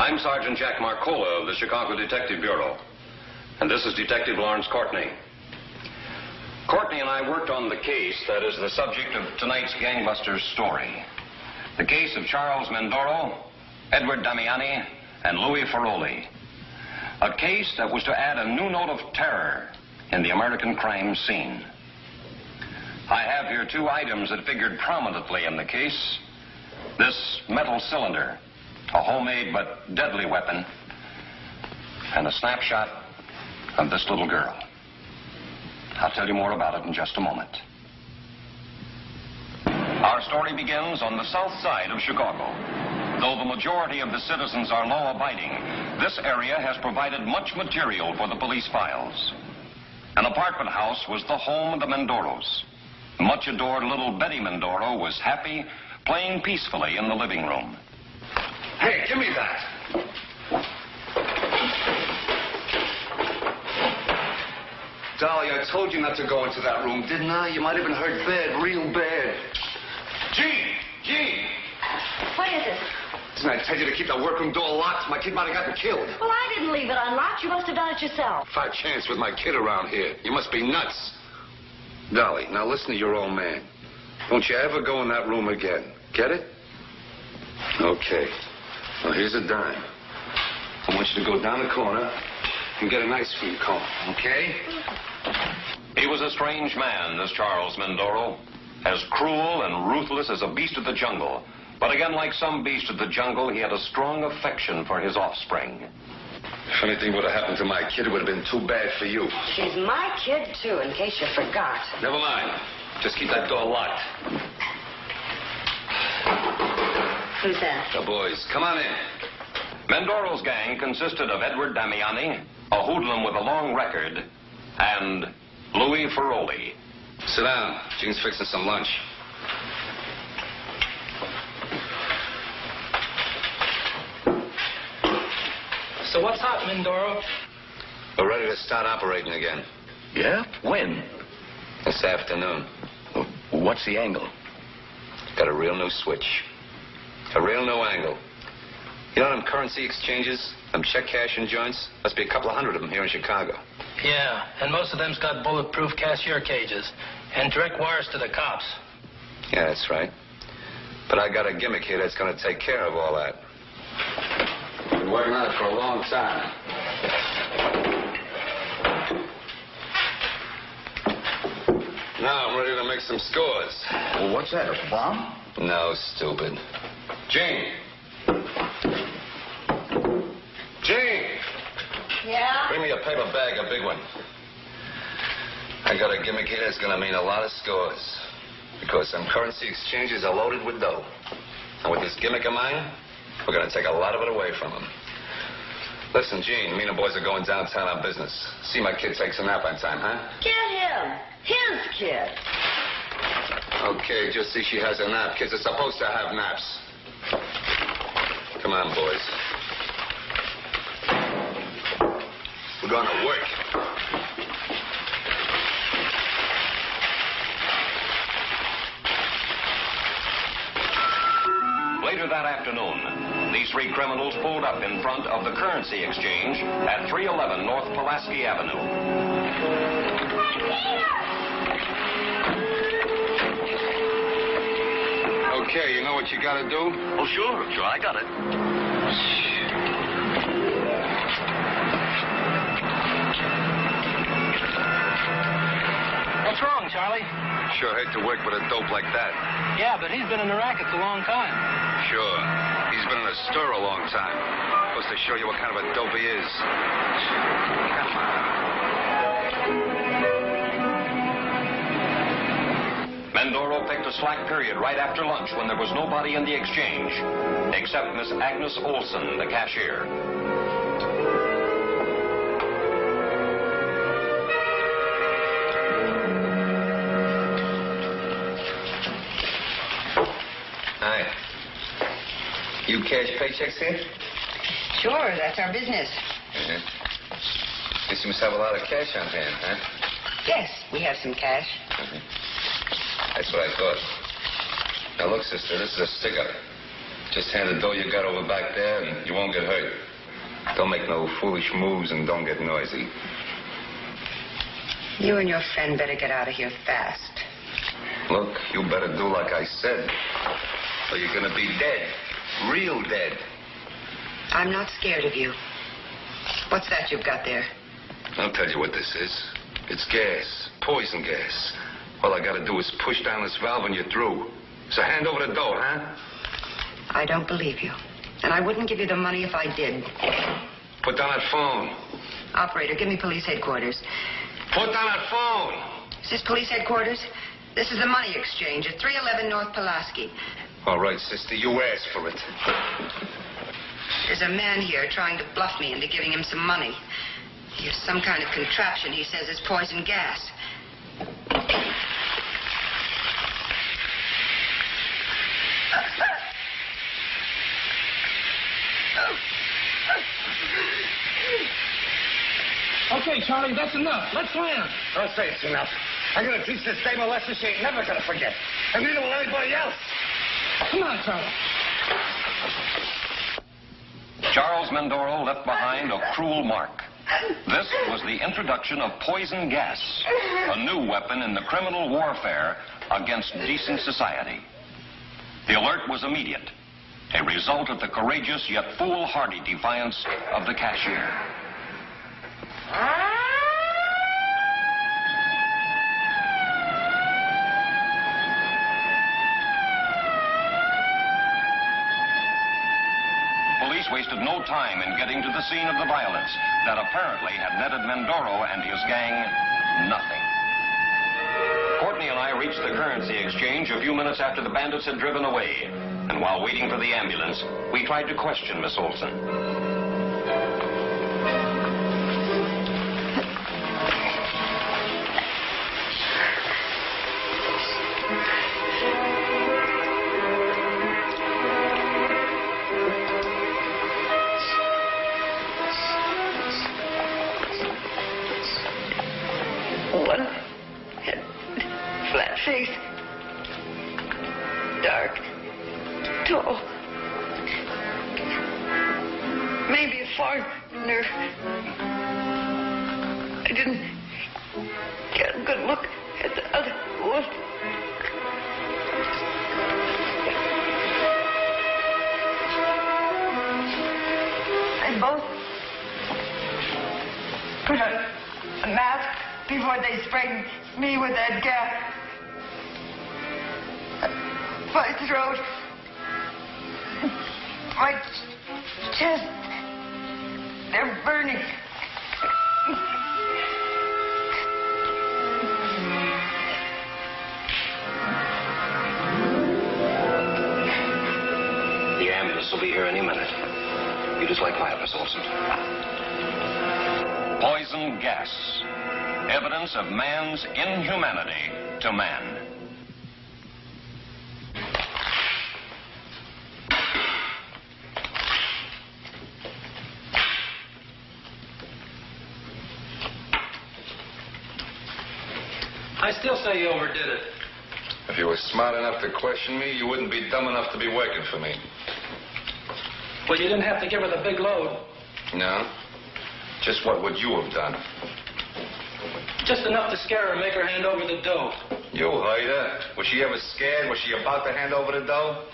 I'm Sergeant Jack Marcola of the Chicago Detective Bureau, and this is Detective Lawrence Courtney. Courtney and I worked on the case that is the subject of tonight's GangBusters story. The case of Charles Medoro, Edward Damiani, and Louis Ferroli. A case that was to add a new note of terror in the American crime scene. I have here two items that figured prominently in the case. This metal cylinder, a homemade but deadly weapon, and a snapshot of this little girl. I'll tell you more about it in just a moment. Our story begins on the south side of Chicago. Though the majority of the citizens are law-abiding, this area has provided much material for the police files. An apartment house was the home of the Medoros. Much adored little Betty Medoro was happy, playing peacefully in the living room. Hey, give me that. Dolly, I told you not to go into that room, didn't I? You might have been hurt bad, real bad. Jean! What is it? Didn't I tell you to keep the workroom door locked? My kid might have gotten killed. Well, I didn't leave it unlocked. You must have done it yourself. If I chance with my kid around here, you must be nuts. Dolly, now listen to your old man. Don't you ever go in that room again. Get it? Okay. Well, here's a dime. I want you to go down the corner and get an ice cream cone, okay? He was a strange man, this Charles Medoro. As cruel and ruthless as a beast of the jungle. But again, like some beast of the jungle, he had a strong affection for his offspring. If anything would have happened to my kid, it would have been too bad for you. She's my kid, too, in case you forgot. Never mind. Just keep that door locked. Who's that? The boys. Come on in. Medoro's gang consisted of Edward Damiani, a hoodlum with a long record, and Louis Ferroli. Sit down. Jean's fixing some lunch. So what's hot, Medoro? We're ready to start operating again. Yeah? When? This afternoon. What's the angle? Got a real new switch. A real new angle. You know them currency exchanges? Them check cashing joints? Must be a couple of hundred of them here in Chicago. Yeah, and most of them's got bulletproof cashier cages and direct wires to the cops. Yeah, that's right. But I got a gimmick here that's going to take care of all that. Been working on it for a long time. Now I'm ready to make some scores. Well, what's that, a bomb? No, stupid. Jane! Yeah? Bring me a paper bag, a big one. I got a gimmick here that's going to mean a lot of scores. Because some currency exchanges are loaded with dough. And with this gimmick of mine, we're going to take a lot of it away from them. Listen, Gene, me and the boys are going downtown on business. See my kid take some nap on time, huh? Get him. His kid. Okay, just see she has a nap. Kids are supposed to have naps. Come on, boys. We're going to work. Later that afternoon, these three criminals pulled up in front of the currency exchange at 311 North Pulaski Avenue. Okay, you know what you got to do? Oh, sure, I got it. What's wrong, Charlie? Sure hate to work with a dope like that. Yeah, but he's been in the rackets a long time. Sure. He's been in a stir a long time. Goes to show you what kind of a dope he is. Come on. Medoro picked a slack period right after lunch when there was nobody in the exchange, except Miss Agnes Olson, the cashier. Hi. You cash paychecks here? Sure, that's our business. Mm-hmm. Guess you must have a lot of cash on hand, huh? Yes, we have some cash. Mm-hmm. That's what I thought. Now, look, sister, this is a stick-up. Just hand the dough you got over back there and you won't get hurt. Don't make no foolish moves and don't get noisy. You and your friend better get out of here fast. Look, you better do like I said, or you're gonna be dead. Real dead. I'm not scared of you. What's that you've got there? I'll tell you what this is. It's gas. Poison gas. All I gotta do is push down this valve and you're through. So hand over the dough, huh? I don't believe you. And I wouldn't give you the money if I did. Put down that phone. Operator, give me police headquarters. Put down that phone. Is this police headquarters? This is the money exchange at 311 North Pulaski. All right, sister, you asked for it. There's a man here trying to bluff me into giving him some money. He has some kind of contraption he says is poison gas. Okay, Charlie, that's enough. Let's land. Don't say it's enough. I'm going to teach this dame a lesson she ain't never going to forget. And neither will anybody else. Come on, Charlie. Charles Medoro left behind a cruel mark. This was the introduction of poison gas, a new weapon in the criminal warfare against decent society. The alert was immediate, a result of the courageous yet foolhardy defiance of the cashier. Police wasted no time in getting to the scene of the violence that apparently had netted Medoro and his gang nothing. Courtney and I reached the currency exchange a few minutes after the bandits had driven away. And while waiting for the ambulance, we tried to question Miss Olson. One had flat face, dark, tall, maybe a foreigner. I didn't get a good look at the other one. They both put a mask before they sprayed me with that gas. My throat, my chest, they're burning. The ambulance will be here any minute. You just lie quiet, Miss Olson. Poison gas. Evidence of man's inhumanity to man. I still say you overdid it. If you were smart enough to question me, you wouldn't be dumb enough to be working for me. Well, you didn't have to give her the big load. No? Just what would you have done? Just enough to scare her and make her hand over the dough. You heard her. Was she ever scared? Was she about to hand over the dough?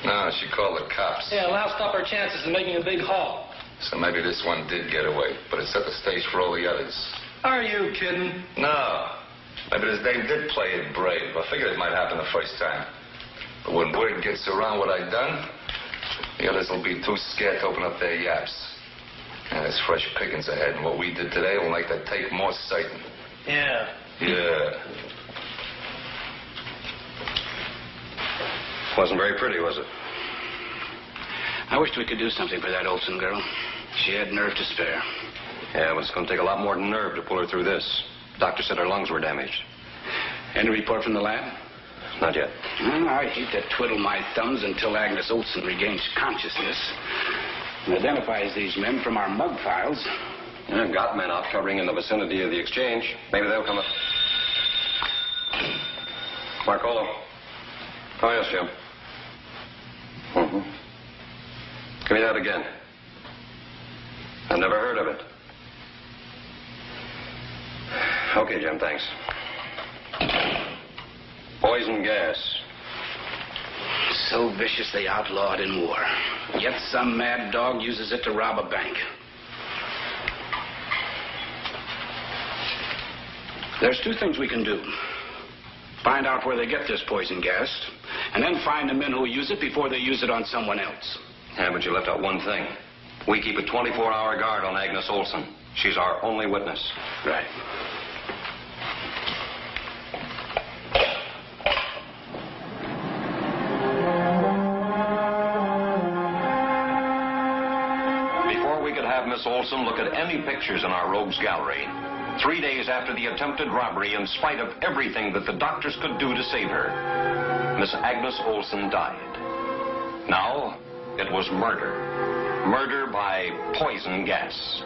No, she called the cops. Yeah, loused up her chances of making a big haul. So maybe this one did get away, but it set the stage for all the others. Are you kidding? No. Maybe this dame did play it brave. I figured it might happen the first time. But when word gets around what I done, the others will be too scared to open up their yaps. And there's fresh pickings ahead, and what we did today will make that tape more certain. Yeah. Yeah. Wasn't very pretty, was it? I wished we could do something for that Olson girl. She had nerve to spare. Yeah, but it's going to take a lot more than nerve to pull her through this. Doctor said her lungs were damaged. Any report from the lab? Not yet. Well, I hate to twiddle my thumbs until Agnes Olson regains consciousness and identifies these men from our mug files. Yeah, got men out covering in the vicinity of the exchange. Maybe they'll come up. Marcolo. Oh, yes, Jim. Give me that again. I've never heard of it. Okay, Jim, thanks. Poison gas. So vicious they outlawed in war. Yet some mad dog uses it to rob a bank. There's two things we can do. Find out where they get this poison gas, and then find the men who use it before they use it on someone else. Yeah, but you left out one thing. We keep a 24-hour guard on Agnes Olson. She's our only witness. Right. Before we could have Miss Olson look at any pictures in our rogues gallery, 3 days after the attempted robbery, in spite of everything that the doctors could do to save her, Miss Agnes Olson died. Now, it was murder. Murder by poison gas.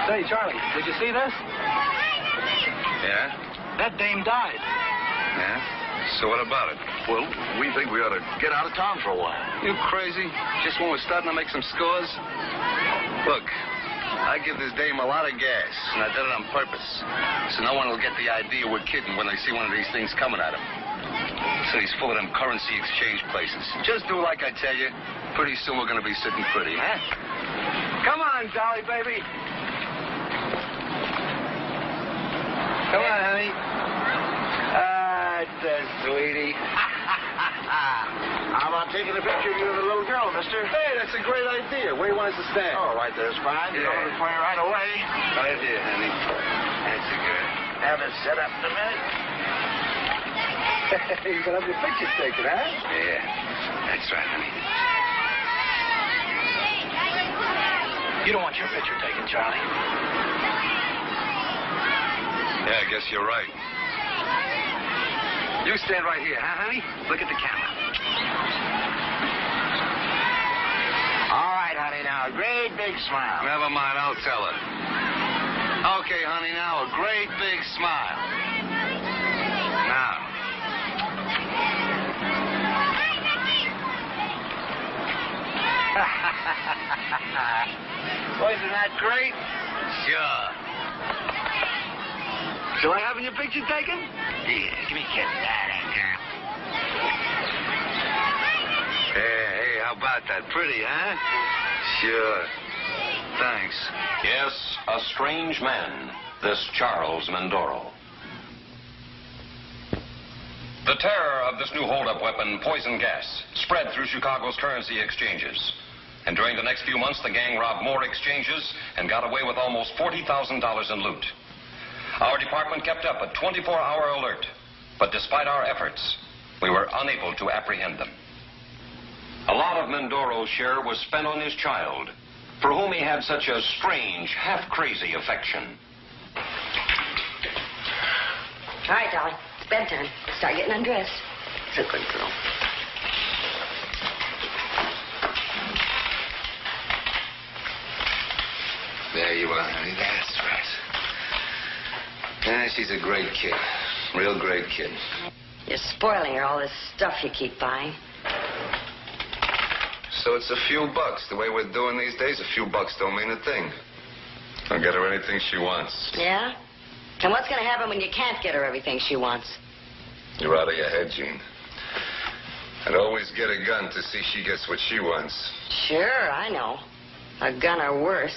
Say, Charlie, did you see this? Yeah? That dame died. Yeah? So what about it? Well, we think we ought to get out of town for a while. You crazy? Just when we're starting to make some scores? Look, I give this dame a lot of gas, and I did it on purpose. So no one will get the idea we're kidding when they see one of these things coming at them. So he's full of them currency exchange places. Just do like I tell you. Pretty soon we're going to be sitting pretty, huh? Come on, Dolly, baby. Come on, honey. Sweetie. How about taking a picture of you and the little girl, mister? Hey, that's a great idea. Where do you want us to stand? Oh, right there's fine. Yeah. You know the fire right away. Right there, honey. That's a good. Have it set up in a minute. You're going to have your picture taken, huh? Yeah. That's right, honey. You don't want your picture taken, Charlie. Yeah, I guess you're right. You stand right here, huh, honey? Look at the camera. All right, honey, now a great big smile. Never mind, I'll tell her. Okay, honey, now a great big smile. Now. Wasn't that great? Sure. Shall I have your picture taken? Yeah, give me a kiss. Hey, how about that? Pretty, huh? Sure. Thanks. Yes, a strange man, this Charles Medoro. The terror of this new holdup weapon, poison gas, spread through Chicago's currency exchanges. And during the next few months, the gang robbed more exchanges and got away with almost $40,000 in loot. Our department kept up a 24-hour alert, but despite our efforts, we were unable to apprehend them. A lot of Medoro's share was spent on his child, for whom he had such a strange, half-crazy affection. All right, Dolly. It's bedtime. Start getting undressed. It's a good girl. There you are, honey. That's right. Yeah, she's a great kid. Real great kid. You're spoiling her, all this stuff you keep buying. So it's a few bucks. The way we're doing these days, a few bucks don't mean a thing. I'll get her anything she wants. Yeah? And what's going to happen when you can't get her everything she wants? You're out of your head, Jean. I'd always get a gun to see she gets what she wants. Sure, I know. A gun or worse.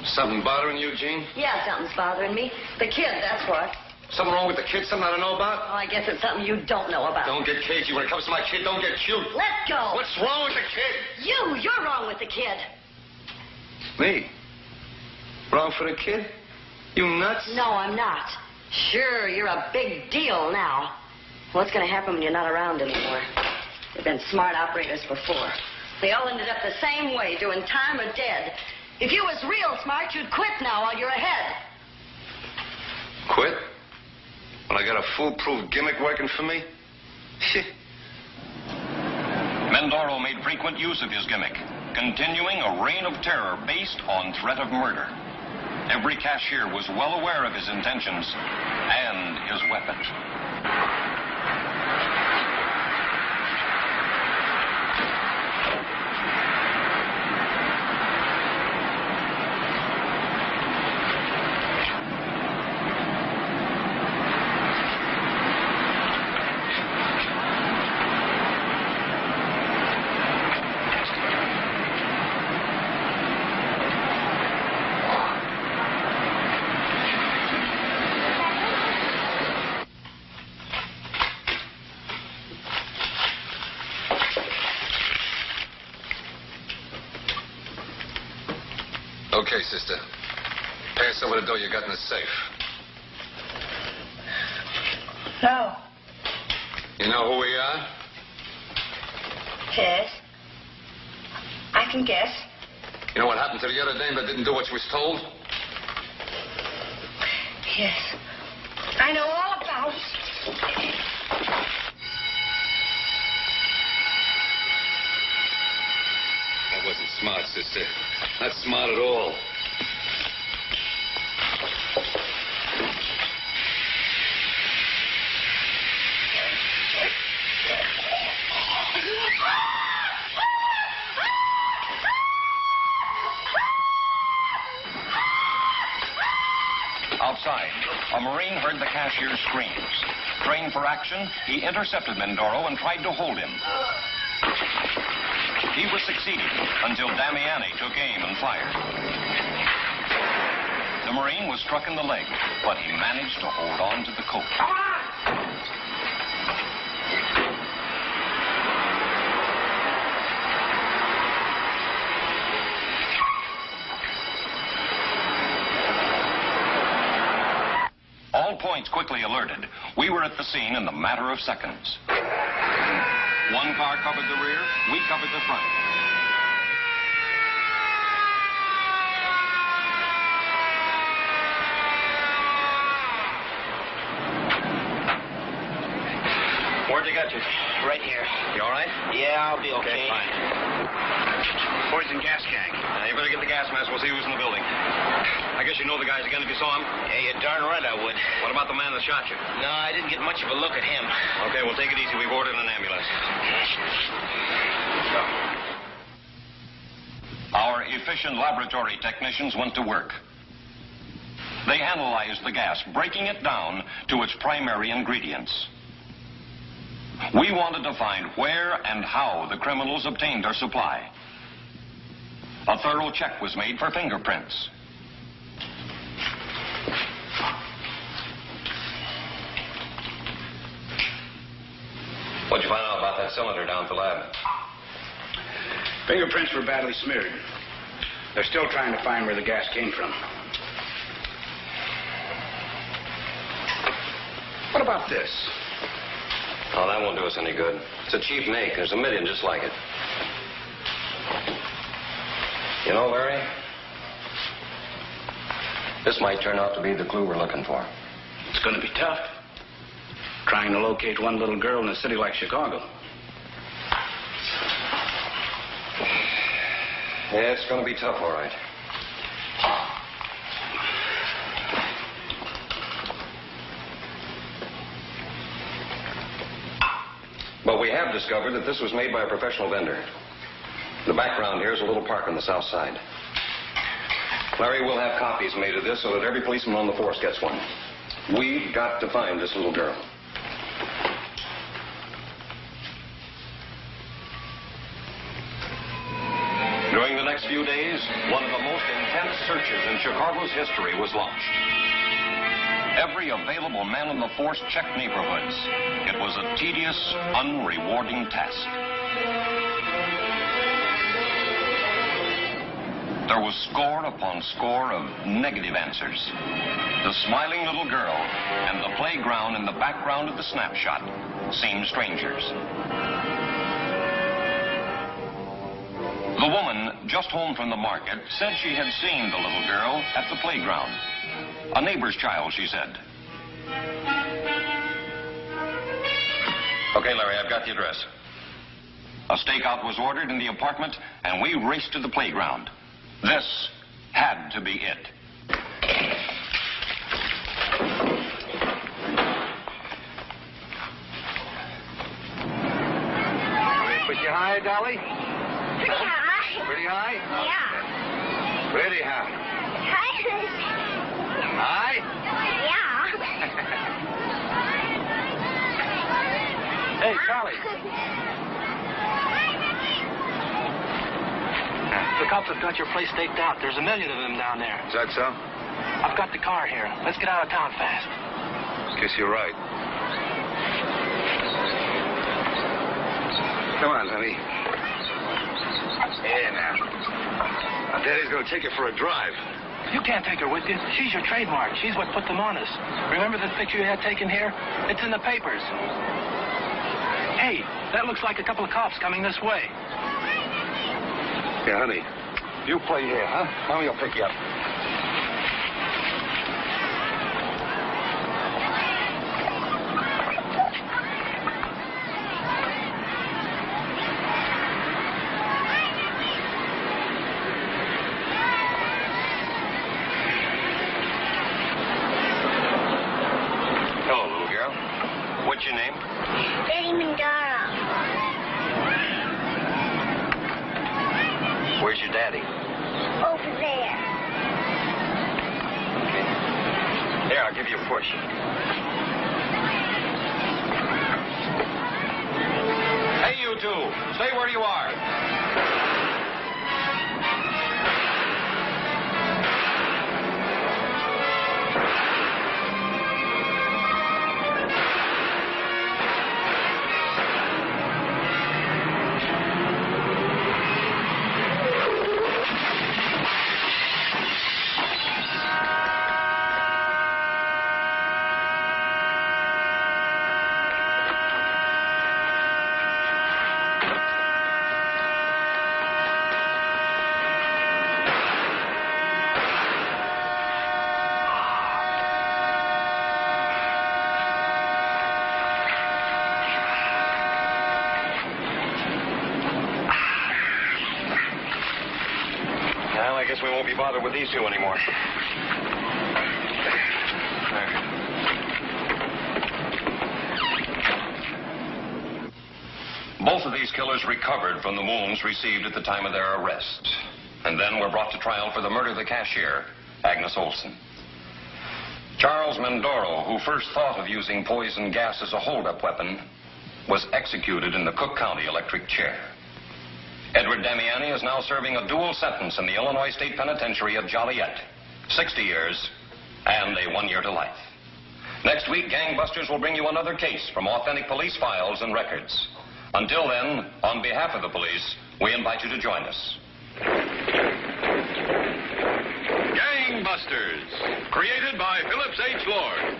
Something bothering you, Jean? Yeah, something's bothering me. The kid, that's what. Something wrong with the kid? Something I don't know about? Oh, I guess it's something you don't know about. Don't get cagey. When it comes to my kid, don't get cute. Let go. What's wrong with the kid? You're wrong with the kid. Me? Wrong for the kid? You nuts? No, I'm not. Sure, you're a big deal now. What's going to happen when you're not around anymore? There've been smart operators before. They all ended up the same way, doing time or dead. If you was real smart, you'd quit now while you're ahead. Quit? When I got a foolproof gimmick working for me? Medoro made frequent use of his gimmick, continuing a reign of terror based on threat of murder. Every cashier was well aware of his intentions and his weapon. Okay, sister. Pass over the dough you got in the safe. No. You know who we are? Yes. I can guess. You know what happened to the other dame that didn't do what she was told? Yes. I know all about it. That wasn't smart, sister. Not smart at all. Outside, a Marine heard the cashier's screams. Trained for action, he intercepted Medoro and tried to hold him. He was succeeding until Damiani took aim and fired. The Marine was struck in the leg, but he managed to hold on to the coat. All points quickly alerted. We were at the scene in the matter of seconds. One car covered the rear, we covered the front. Where'd you get you? Right here. You all right? Yeah, I'll be okay. Okay, fine. Poison gas gang. You better get the gas mask. We'll see who's in the building. I guess you know the guys again if you saw him. Yeah, you're darn right I would. What about the man that shot you? No, I didn't get much of a look at him. Okay, well, take it easy. We've ordered an ambulance. Our efficient laboratory technicians went to work. They analyzed the gas, breaking it down to its primary ingredients. We wanted to find where and how the criminals obtained their supply. A thorough check was made for fingerprints. What'd you find out about that cylinder down at the lab? Fingerprints were badly smeared. They're still trying to find where the gas came from. What about this? Oh, that won't do us any good. It's a cheap make. There's a million just like it. You know, Larry, this might turn out to be the clue we're looking for. It's going to be tough. Trying to locate one little girl in a city like Chicago. Yeah, it's going to be tough, all right. But we have discovered that this was made by a professional vendor. The background here is a little park on the south side. Larry, we'll have copies made of this so that every policeman on the force gets one. We've got to find this little girl. During the next few days, one of the most intense searches in Chicago's history was launched. Every available man in the force checked neighborhoods. It was a tedious, unrewarding task. There was score upon score of negative answers. The smiling little girl and the playground in the background of the snapshot seemed strangers. The woman, just home from the market, said she had seen the little girl at the playground. A neighbor's child, she said. Okay, Larry, I've got the address. A stakeout was ordered in the apartment, and we raced to the playground. This had to be it. Push you high, Dolly? Pretty high. Pretty high? Yeah. Pretty high. High? Yeah. Hey, Charlie. The cops have got your place staked out. There's 1 million of them down there. Is that so? I've got the car here. Let's get out of town fast. Guess you're right. Come on, honey. Yeah, now. Daddy's gonna take you for a drive. You can't take her with you. She's your trademark. She's what put them on us. Remember the picture you had taken here? It's in the papers. Hey, that looks like a couple of cops coming this way. Yeah, honey. You play here, huh? Mommy will pick you up. Hello, little girl. What's your name? Daddy Medoro. Where's your daddy? Over there. Here, I'll give you a push. Hey, you two. Stay where you are. Well, I guess we won't be bothered with these two anymore. Both of these killers recovered from the wounds received at the time of their arrest, and then were brought to trial for the murder of the cashier, Agnes Olson. Charles Medoro, who first thought of using poison gas as a holdup weapon, was executed in the Cook County electric chair. Edward Damiani is now serving a dual sentence in the Illinois State Penitentiary at Joliet, 60 years and a 1 year to life. Next week, GangBusters will bring you another case from authentic police files and records. Until then, on behalf of the police, we invite you to join us. GangBusters, created by Phillips H. Lord.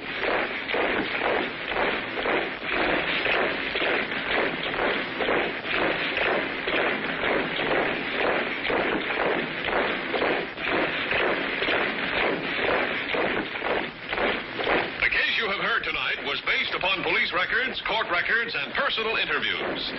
The case you have heard tonight was based upon police records, court records, and personal interviews.